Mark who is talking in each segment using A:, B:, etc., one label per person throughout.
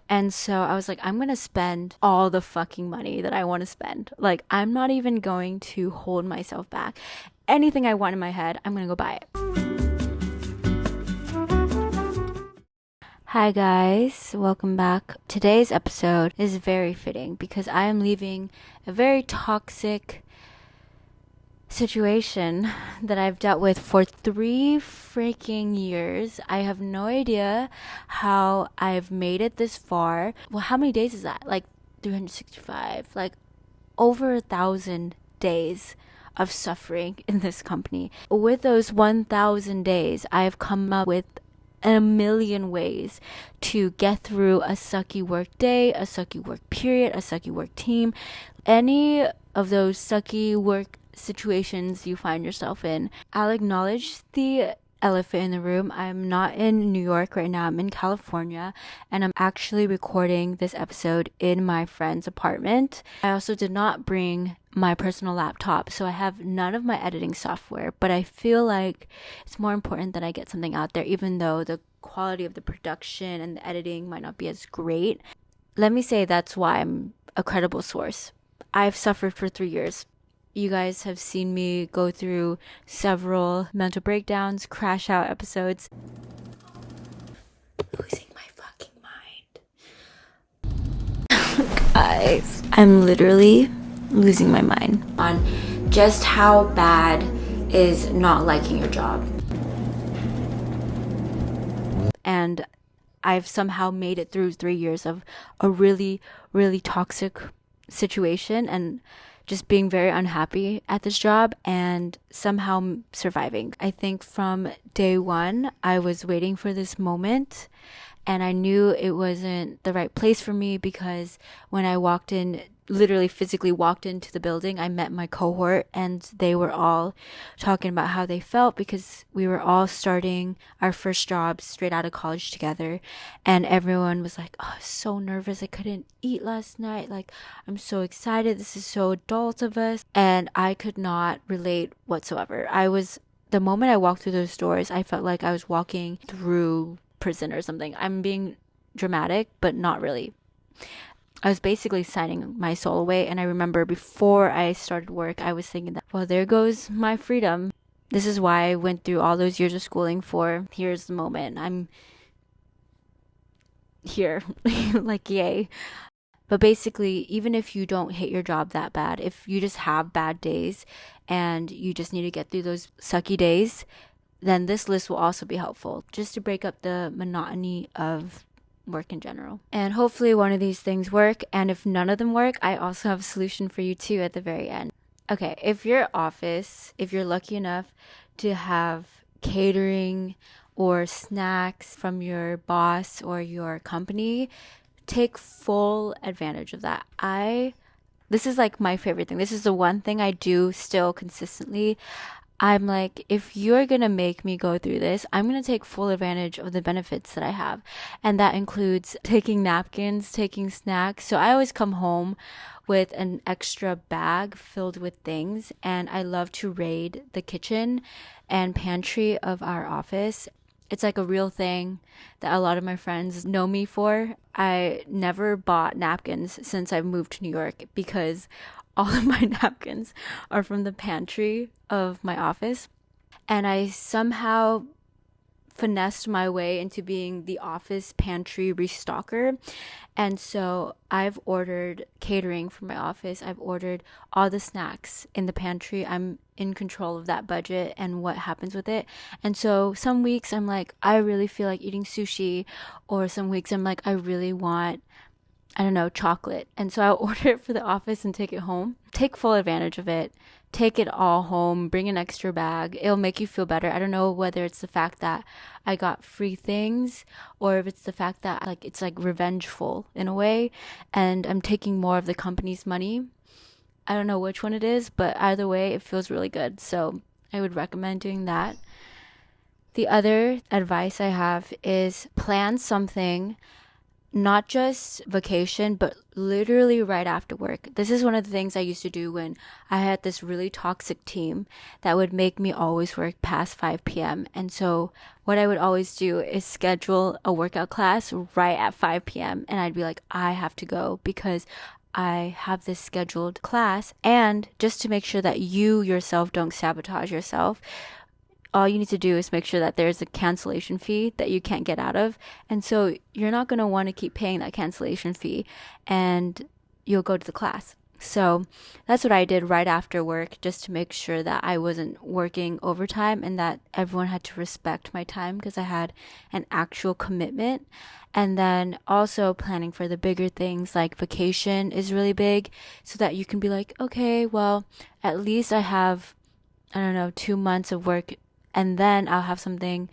A: And so I was like, I'm going to spend all the fucking money that I want to spend. Like, I'm not even going to hold myself back. Anything I want in my head, I'm going to go buy it. Hi guys, welcome back. Today's episode is very fitting because I am leaving a very toxic situation that I've dealt with for 3 freaking years. I have no idea how I've made it this far. Well, how many days is that? Like 365, like over 1,000 days of suffering in this company. With those 1,000 days, I've come up with a million ways to get through a sucky work day, a sucky work period, a sucky work team, any of those sucky work situations you find yourself in. I'll acknowledge the elephant in the room. I'm not in New York right now. I'm in California, and I'm actually recording this episode in my friend's apartment. I also did not bring my personal laptop, so I have none of my editing software, but I feel like it's more important that I get something out there, even though the quality of the production and the editing might not be as great. Let me say that's why I'm a credible source. I've suffered for 3 years. You guys have seen me go through several mental breakdowns, crash out episodes. Losing my fucking mind. Guys, I'm literally losing my mind on just how bad is not liking your job. And I've somehow made it through 3 years of a really, really toxic situation and just being very unhappy at this job and somehow surviving. I think from day one, I was waiting for this moment, and I knew it wasn't the right place for me because when I walked in, literally physically walked into the building, I met my cohort and they were all talking about how they felt because we were all starting our first jobs straight out of college together, and everyone was like, oh, I'm so nervous, I couldn't eat last night, like I'm so excited, this is so adult of us. And I could not relate whatsoever. The moment I walked through those doors, I felt like I was walking through prison or something. I'm being dramatic, but not really. I was basically signing my soul away. And I remember before I started work, I was thinking that, well, there goes my freedom. This is why I went through all those years of schooling for. Here's the moment. I'm here. Like, yay. But basically, even if you don't hate your job that bad, if you just have bad days and you just need to get through those sucky days, then this list will also be helpful just to break up the monotony of work in general. And hopefully one of these things work, and if none of them work, I also have a solution for you too at the very end. Okay, if you're lucky enough to have catering or snacks from your boss or your company, take full advantage of that. This is like my favorite thing. This is the one thing I do still consistently. I'm like, if you're going to make me go through this, I'm going to take full advantage of the benefits that I have. And that includes taking napkins, taking snacks. So I always come home with an extra bag filled with things. And I love to raid the kitchen and pantry of our office. It's like a real thing that a lot of my friends know me for. I never bought napkins since I moved to New York because all of my napkins are from the pantry of my office. And I somehow finessed my way into being the office pantry restocker. And so I've ordered catering for my office. I've ordered all the snacks in the pantry. I'm in control of that budget and what happens with it. And so some weeks I'm like, I really feel like eating sushi, or some weeks I'm like, I really want, I don't know, chocolate. And so I'll order it for the office and take it home. Take full advantage of it. Take it all home. Bring an extra bag. It'll make you feel better. I don't know whether it's the fact that I got free things or if it's the fact that it's like revengeful in a way and I'm taking more of the company's money. I don't know which one it is, but either way, it feels really good. So I would recommend doing that. The other advice I have is plan something not just vacation, but literally right after work. This is one of the things I used to do when I had this really toxic team that would make me always work past 5 p.m. And so what I would always do is schedule a workout class right at 5 p.m. And I'd be like, I have to go because I have this scheduled class. And just to make sure that you yourself don't sabotage yourself, all you need to do is make sure that there's a cancellation fee that you can't get out of. And so you're not going to want to keep paying that cancellation fee, and you'll go to the class. So that's what I did right after work, just to make sure that I wasn't working overtime and that everyone had to respect my time because I had an actual commitment. And then also planning for the bigger things like vacation is really big, so that you can be like, okay, well, at least I have, I don't know, 2 months of work, and then I'll have something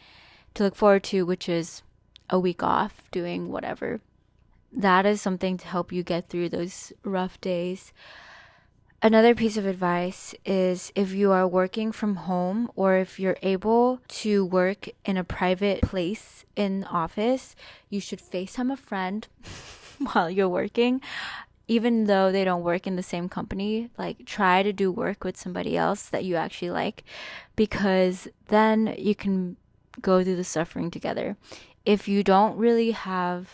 A: to look forward to, which is a week off doing whatever. That is something to help you get through those rough days. Another piece of advice is if you are working from home, or if you're able to work in a private place in the office, you should FaceTime a friend while you're working. Even though they don't work in the same company, like try to do work with somebody else that you actually like, because then you can go through the suffering together. If you don't really have,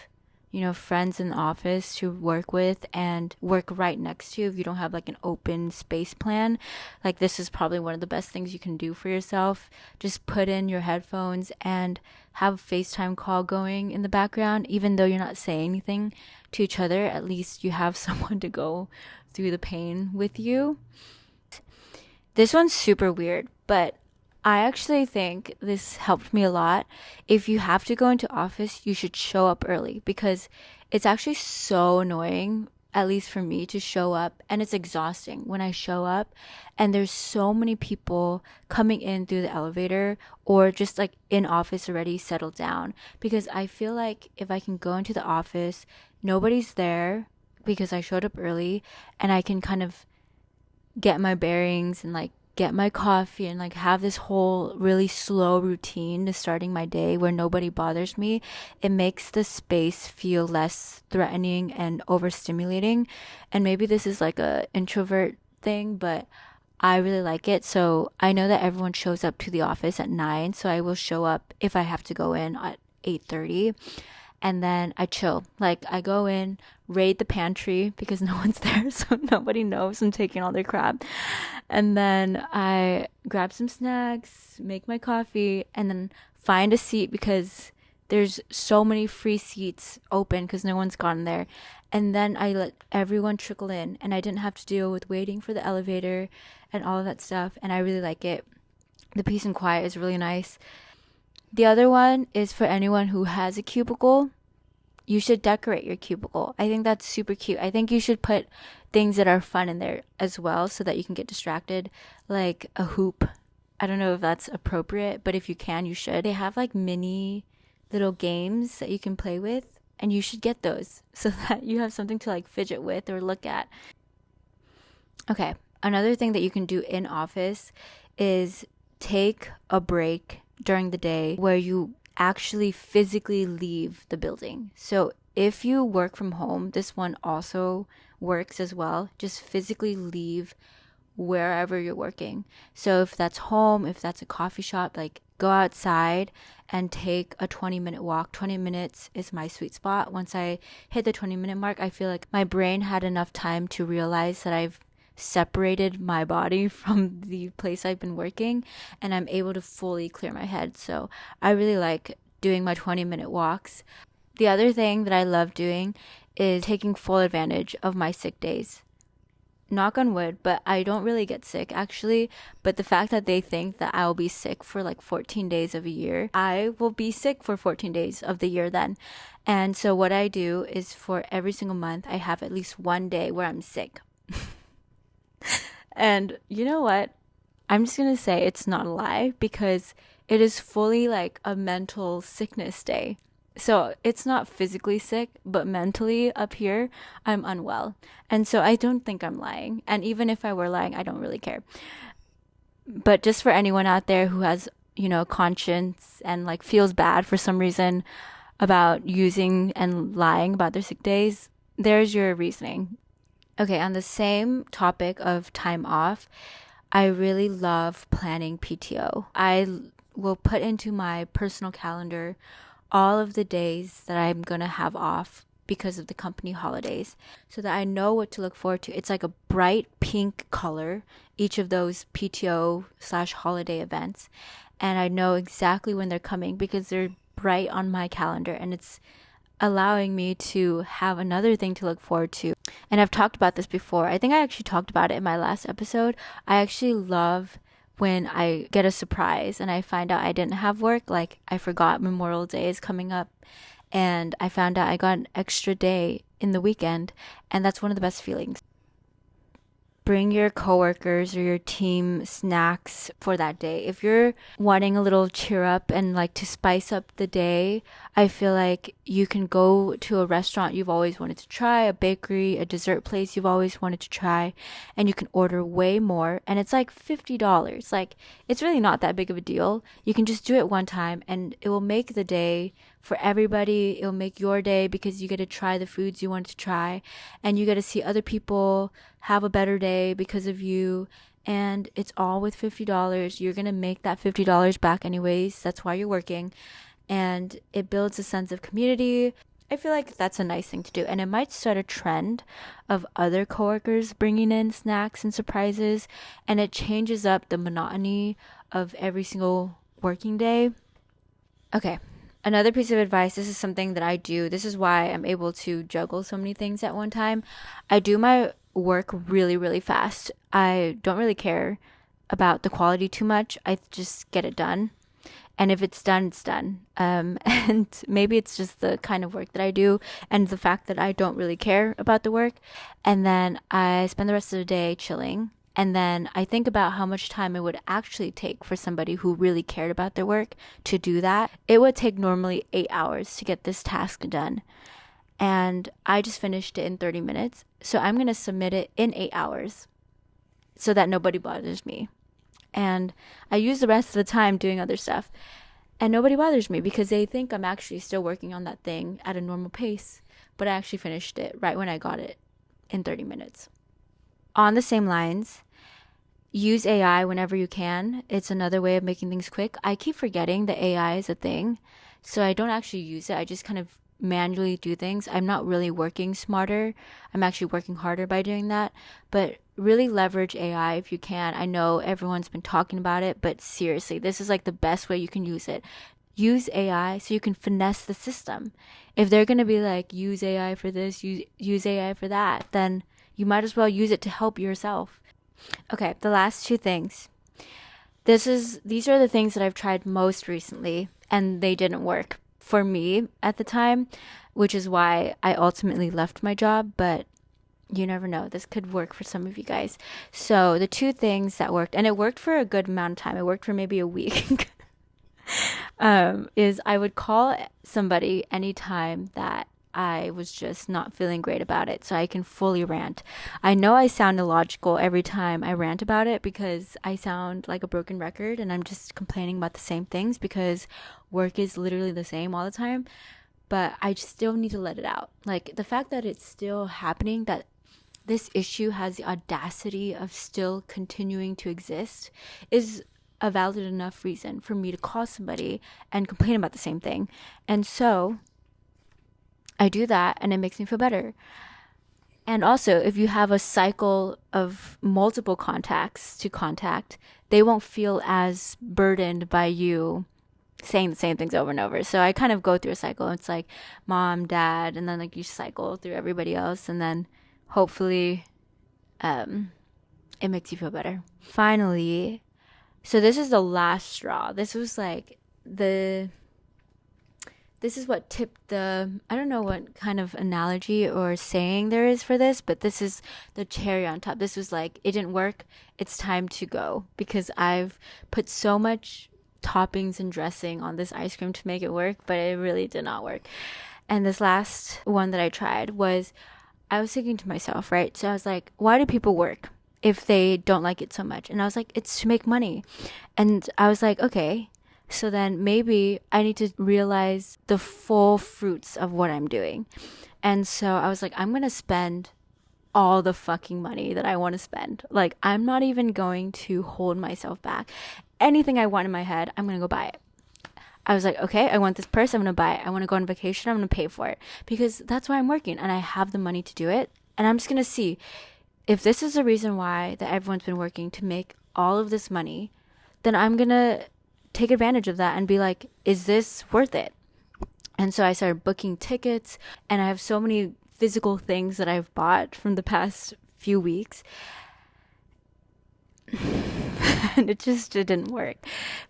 A: friends in the office to work with and work right next to you, if you don't have like an open space plan, like this is probably one of the best things you can do for yourself. Just put in your headphones and have a FaceTime call going in the background. Even though you're not saying anything to each other, at least you have someone to go through the pain with you. This one's super weird, but I actually think this helped me a lot. If you have to go into office, you should show up early, because it's actually so annoying, at least for me, to show up, and it's exhausting when I show up and there's so many people coming in through the elevator or just like in office already settled down, because I feel like if I can go into the office, nobody's there because I showed up early, and I can kind of get my bearings and like get my coffee and like have this whole really slow routine to starting my day where nobody bothers me. It makes the space feel less threatening and overstimulating. And maybe this is like a introvert thing, but I really like it. So I know that everyone shows up to the office at 9, so I will show up if I have to go in at 8:30. And then I chill. Like I go in, raid the pantry because no one's there, so nobody knows I'm taking all their crap. And then I grab some snacks, make my coffee, and then find a seat because there's so many free seats open because no one's gone there. And then I let everyone trickle in, and I didn't have to deal with waiting for the elevator and all of that stuff. And I really like it. The peace and quiet is really nice. The other one is for anyone who has a cubicle. You should decorate your cubicle. I think that's super cute. I think you should put things that are fun in there as well so that you can get distracted, like a hoop. I don't know if that's appropriate, but if you can, you should. They have like mini little games that you can play with, and you should get those so that you have something to like fidget with or look at. Okay, another thing that you can do in office is take a break during the day where you actually physically leave the building. So if you work from home, this one also works as well. Just physically leave wherever you're working. So if that's home, if that's a coffee shop, like go outside and take a 20-minute walk. 20 minutes is my sweet spot. Once I hit the 20-minute mark, I feel like my brain had enough time to realize that I've separated my body from the place I've been working, and I'm able to fully clear my head. So I really like doing my 20-minute walks. The other thing that I love doing is taking full advantage of my sick days. Knock on wood, but I don't really get sick actually. But the fact that they think that I'll be sick for like 14 days of a year, I will be sick for 14 days of the year then. And so what I do is for every single month, I have at least one day where I'm sick. And you know what? I'm just going to say it's not a lie, because it is fully like a mental sickness day. So it's not physically sick, but mentally up here, I'm unwell. And so I don't think I'm lying. And even if I were lying, I don't really care. But just for anyone out there who has, conscience and like feels bad for some reason, about using and lying about their sick days, there's your reasoning. Okay, on the same topic of time off, I really love planning PTO. I will put into my personal calendar all of the days that I'm going to have off because of the company holidays so that I know what to look forward to. It's like a bright pink color, each of those PTO/holiday events. And I know exactly when they're coming because they're bright on my calendar, and it's allowing me to have another thing to look forward to. And I've talked about this before. I think I actually talked about it in my last episode. I actually love when I get a surprise and I find out I didn't have work. Like, I forgot Memorial Day is coming up and I found out I got an extra day in the weekend, and that's one of the best feelings. Bring your coworkers or your team snacks for that day. If you're wanting a little cheer up and like to spice up the day, I feel like you can go to a restaurant you've always wanted to try, a bakery, a dessert place you've always wanted to try, and you can order way more, and it's like $50. Like, it's really not that big of a deal. You can just do it one time and it will make the day for everybody. It'll make your day because you get to try the foods you wanted to try, and you get to see other people have a better day because of you, and it's all with $50. You're gonna make that $50 back anyways. That's why you're working, and it builds a sense of community. I feel like that's a nice thing to do, and it might start a trend of other coworkers bringing in snacks and surprises, and it changes up the monotony of every single working day. Okay, another piece of advice. This is something that I do. This is why I'm able to juggle so many things at one time. I do my work really, really fast. I don't really care about the quality too much. I just get it done. And if it's done, it's done. And maybe it's just the kind of work that I do and the fact that I don't really care about the work. And then I spend the rest of the day chilling. And then I think about how much time it would actually take for somebody who really cared about their work to do that. It would take normally 8 hours to get this task done. And I just finished it in 30 minutes. So I'm going to submit it in 8 hours so that nobody bothers me. And I use the rest of the time doing other stuff. And nobody bothers me because they think I'm actually still working on that thing at a normal pace. But I actually finished it right when I got it in 30 minutes. On the same lines, use AI whenever you can. It's another way of making things quick. I keep forgetting that AI is a thing, so I don't actually use it. I just kind of manually do things. I'm not really working smarter. I'm actually working harder by doing that. But really leverage AI if you can. I know everyone's been talking about it, but seriously, this is like the best way you can use it. Use AI so you can finesse the system. If they're going to be like, use AI for this, use AI for that, then you might as well use it to help yourself. Okay, the last two things. These are the things that I've tried most recently, and they didn't work for me at the time, which is why I ultimately left my job, but you never know. This could work for some of you guys. So the two things that worked, and it worked for a good amount of time. It worked for maybe a week. Is I would call somebody anytime that I was just not feeling great about it, so I can fully rant. I know I sound illogical every time I rant about it because I sound like a broken record and I'm just complaining about the same things because work is literally the same all the time, but I still need to let it out. Like, the fact that it's still happening, that this issue has the audacity of still continuing to exist, is a valid enough reason for me to call somebody and complain about the same thing. And so I do that, and it makes me feel better. And also, if you have a cycle of multiple contacts to contact, they won't feel as burdened by you saying the same things over and over. So I kind of go through a cycle. It's like mom, dad, and then like you cycle through everybody else, and then hopefully it makes you feel better. Finally, so this is the last straw. This was like this is what tipped the, I don't know what kind of analogy or saying there is for this, but this is the cherry on top. This was like, it didn't work. It's time to go because I've put so much toppings and dressing on this ice cream to make it work, but it really did not work. And this last one that I tried was, I was thinking to myself, right? So I was like, why do people work if they don't like it so much? And I was like, it's to make money. And I was like, okay, So then maybe I need to realize the full fruits of what I'm doing. And so I was like, I'm going to spend all the fucking money that I want to spend. Like, I'm not even going to hold myself back. Anything I want in my head, I'm going to go buy it. I was like, okay, I want this purse, I'm going to buy it. I want to go on vacation, I'm going to pay for it. Because that's why I'm working and I have the money to do it. And I'm just going to see if this is the reason why that everyone's been working to make all of this money, then I'm going to take advantage of that and be like, is this worth it? And so I started booking tickets, and I have so many physical things that I've bought from the past few weeks. And it didn't work.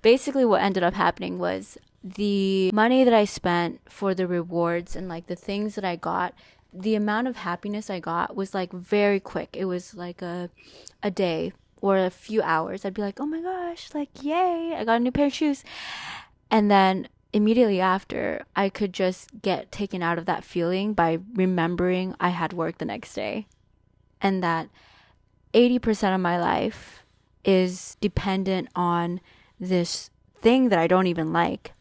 A: Basically, what ended up happening was the money that I spent for the rewards and like the things that I got, the amount of happiness I got was like very quick. It was like a day or a few hours. I'd be like, oh my gosh, like, yay, I got a new pair of shoes. And then immediately after, I could just get taken out of that feeling by remembering I had work the next day. And that 80% of my life is dependent on this thing that I don't even like.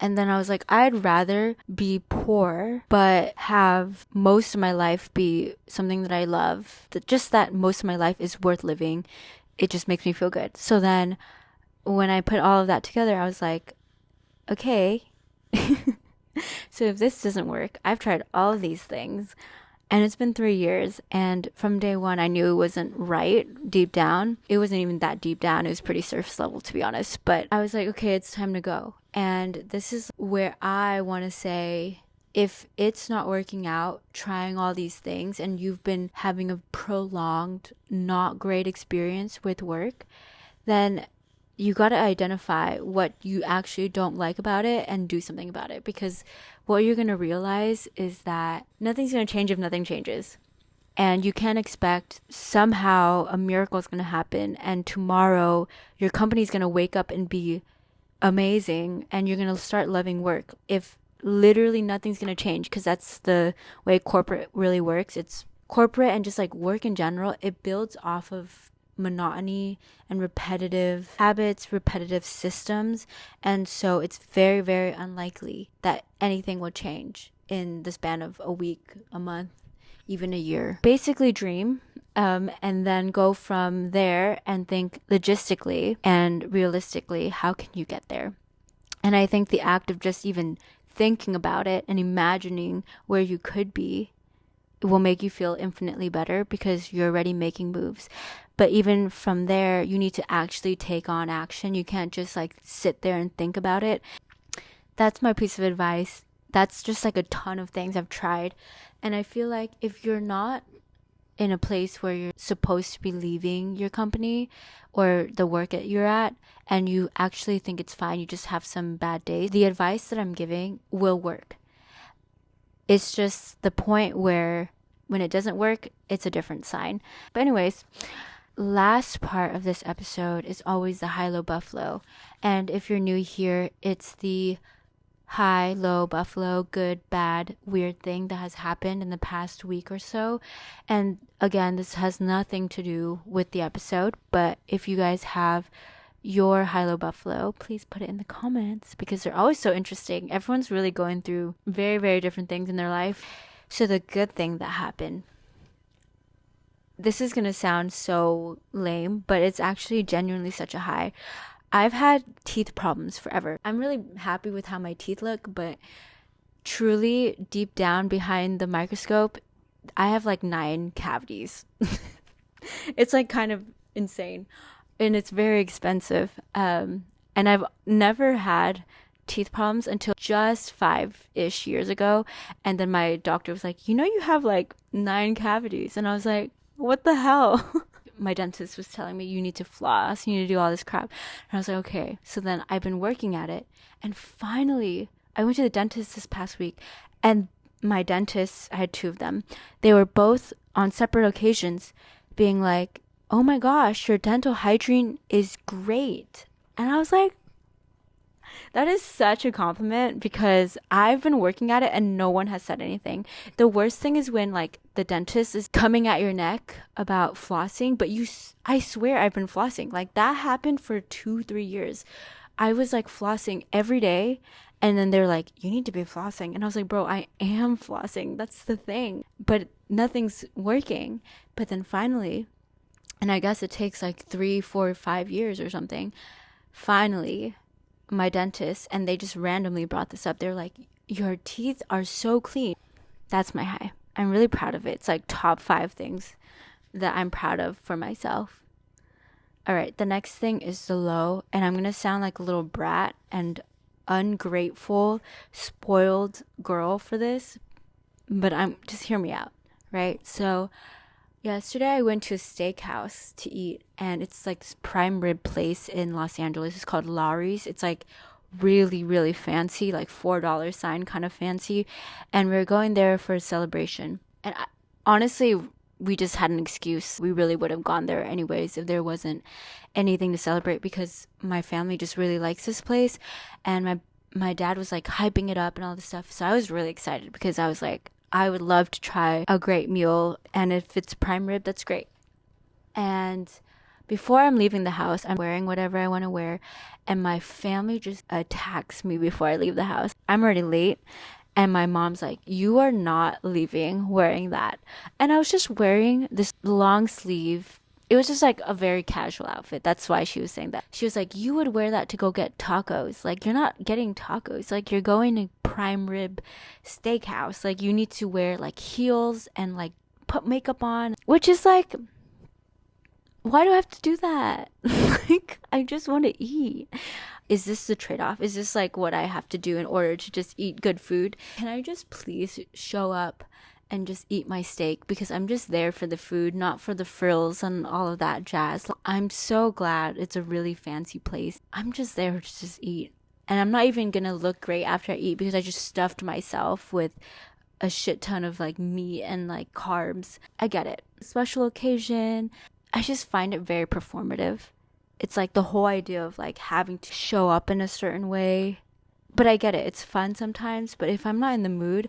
A: And then I was like, I'd rather be poor, but have most of my life be something that I love. Just that most of my life is worth living. It just makes me feel good. So then when I put all of that together, I was like, okay, so if this doesn't work, I've tried all of these things. And it's been 3 years, and from day one, I knew it wasn't right deep down. It wasn't even that deep down. It was pretty surface level, to be honest. But I was like, okay, it's time to go. And this is where I want to say, if it's not working out, trying all these things, and you've been having a prolonged, not great experience with work, then you got to identify what you actually don't like about it and do something about it. Because what you're going to realize is that nothing's going to change if nothing changes. And you can't expect somehow a miracle is going to happen and tomorrow your company's going to wake up and be amazing and you're going to start loving work. If literally nothing's going to change, because that's the way corporate really works. It's corporate and just like work in general, it builds off of monotony and repetitive habits, repetitive systems, and so it's very, very unlikely that anything will change in the span of a week, a month, even a year. Basically dream, and then go from there and think logistically and realistically, how can you get there? And I think the act of just even thinking about it and imagining where you could be, it will make you feel infinitely better because you're already making moves. But even from there, you need to actually take on action. You can't just like sit there and think about it. That's my piece of advice. That's just like a ton of things I've tried. And I feel like if you're not in a place where you're supposed to be leaving your company or the work that you're at, and you actually think it's fine, you just have some bad days, the advice that I'm giving will work. It's just the point where when it doesn't work, it's a different sign. But anyways, last part of this episode is always the high-low buffalo. And if you're new here, it's the high-low buffalo, good, bad, weird thing that has happened in the past week or so. And again, this has nothing to do with the episode, but if you guys have your high-low buffalo, please put it in the comments because they're always so interesting. Everyone's really going through very, very different things in their life. So the good thing that happened, this is going to sound so lame, but it's actually genuinely such a high. I've had teeth problems forever. I'm really happy with how my teeth look, but truly deep down behind the microscope, I have like 9 cavities. It's like kind of insane. And it's very expensive. And I've never had teeth problems until just 5-ish years ago. And then my doctor was like, you have like 9 cavities. And I was like, what the hell? My dentist was telling me, you need to floss, you need to do all this crap. And I was like, okay. So then I've been working at it. And finally, I went to the dentist this past week. And my dentists, I had 2 of them. They were both on separate occasions being like, oh my gosh, your dental hygiene is great. And I was like, that is such a compliment because I've been working at it and no one has said anything. The worst thing is when like the dentist is coming at your neck about flossing, but I swear I've been flossing. Like that happened for 2-3 years. I was like flossing every day. And then they're like, you need to be flossing. And I was like, bro, I am flossing. That's the thing. But nothing's working. But then finally, and I guess it takes like 3, 4, 5 years or something. Finally, my dentist, and they just randomly brought this up. They're like, your teeth are so clean. That's my high. I'm really proud of it. It's like top 5 things that I'm proud of for myself. All right, the next thing is the low, and I'm going to sound like a little brat and ungrateful, spoiled girl for this, but just hear me out, right? So yesterday I went to a steakhouse to eat, and it's like this prime rib place in Los Angeles. It's called Lowry's. It's like really, really fancy, like $4 sign kind of fancy, and we were going there for a celebration. And honestly, we just had an excuse. We really would have gone there anyways if there wasn't anything to celebrate, because my family just really likes this place, and my dad was like hyping it up and all this stuff. So I was really excited because I was like, I would love to try a great meal, and if it's prime rib, that's great. And before I'm leaving the house, I'm wearing whatever I want to wear, and my family just attacks me before I leave the house. I'm already late, and my mom's like, you are not leaving wearing that. And I was just wearing this long sleeve. It was just like a very casual outfit. That's why she was saying that. She was like, you would wear that to go get tacos. Like, you're not getting tacos. Like, you're going to prime rib steakhouse. Like, you need to wear like heels and like put makeup on, which is like, why do I have to do that? Like, I just want to eat. Is this the trade-off? Is this like what I have to do in order to just eat good food? Can I just please show up and just eat my steak, because I'm just there for the food, not for the frills and all of that jazz. I'm so glad it's a really fancy place. I'm just there to just eat. And I'm not even gonna look great after I eat, because I just stuffed myself with a shit ton of like meat and like carbs. I get it. Special occasion. I just find it very performative. It's like the whole idea of like having to show up in a certain way. But I get it. It's fun sometimes. But if I'm not in the mood,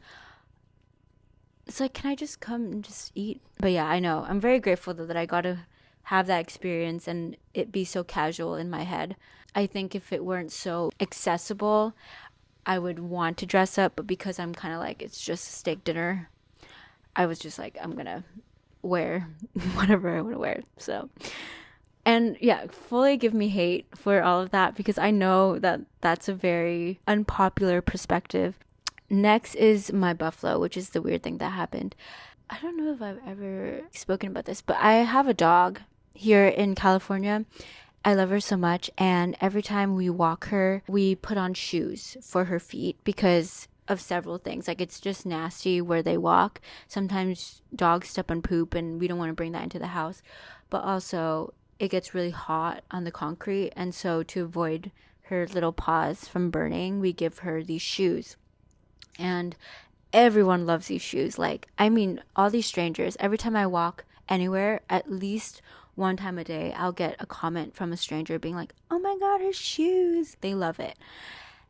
A: it's like, can I just come and just eat? But yeah, I know. I'm very grateful though that I got to have that experience and it be so casual in my head. I think if it weren't so accessible, I would want to dress up. But because I'm kind of like, it's just a steak dinner, I was just like, I'm going to wear whatever I want to wear. So, and yeah, fully give me hate for all of that, because I know that that's a very unpopular perspective. Next is my buffalo, which is the weird thing that happened. I don't know if I've ever spoken about this, but I have a dog here in California. I love her so much, and every time we walk her, we put on shoes for her feet because of several things. Like, it's just nasty where they walk. Sometimes dogs step on poop, and we don't want to bring that into the house. But also, it gets really hot on the concrete, and so to avoid her little paws from burning, we give her these shoes. And everyone loves these shoes. Like, I mean, all these strangers, every time I walk anywhere, at least one time a day, I'll get a comment from a stranger being like, oh my God, her shoes. They love it.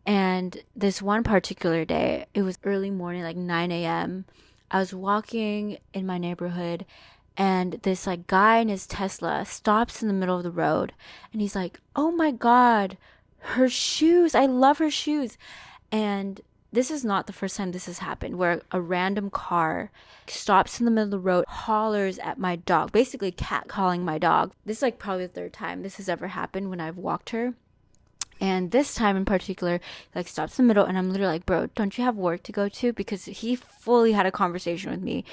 A: And this one particular day, it was early morning, like 9 a.m. I was walking in my neighborhood, and this like guy in his Tesla stops in the middle of the road, and he's like, oh my God, her shoes. I love her shoes. And this is not the first time this has happened, where a random car stops in the middle of the road, hollers at my dog, basically catcalling my dog. This is like probably the third time this has ever happened when I've walked her. And this time in particular, like, stops in the middle, and I'm literally like, bro, don't you have work to go to? Because he fully had a conversation with me.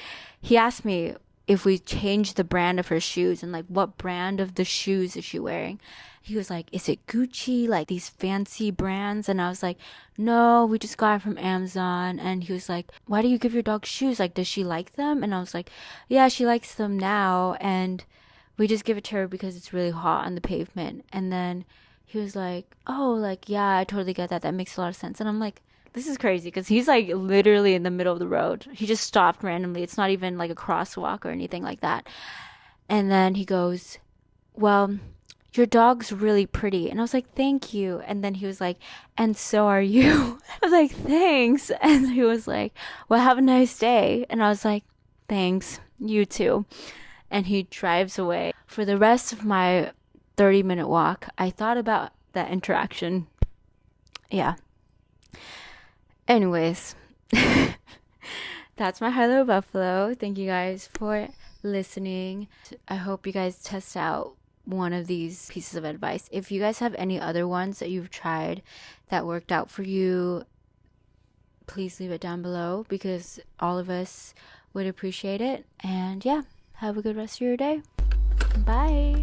A: He asked me if we changed the brand of her shoes, and like, what brand of the shoes is she wearing? He was like, is it Gucci, like these fancy brands? And I was like, no, we just got it from Amazon. And he was like, why do you give your dog shoes? Like, does she like them? And I was like, yeah, she likes them now, and we just give it to her because it's really hot on the pavement. And then he was like, oh, like, yeah, I totally get that. That makes a lot of sense. And I'm like, this is crazy, because he's like literally in the middle of the road. He just stopped randomly. It's not even like a crosswalk or anything like that. And then he goes, well, your dog's really pretty. And I was like, thank you. And then he was like, and so are you. I was like, thanks. And he was like, well, have a nice day. And I was like, thanks, you too. And he drives away. For the rest of my 30-minute walk, I thought about that interaction Yeah. Anyways, that's my Hello Buffalo. Thank you guys for listening. I hope you guys test out one of these pieces of advice. If you guys have any other ones that you've tried that worked out for you, please leave it down below because all of us would appreciate it. And yeah, have a good rest of your day. Bye.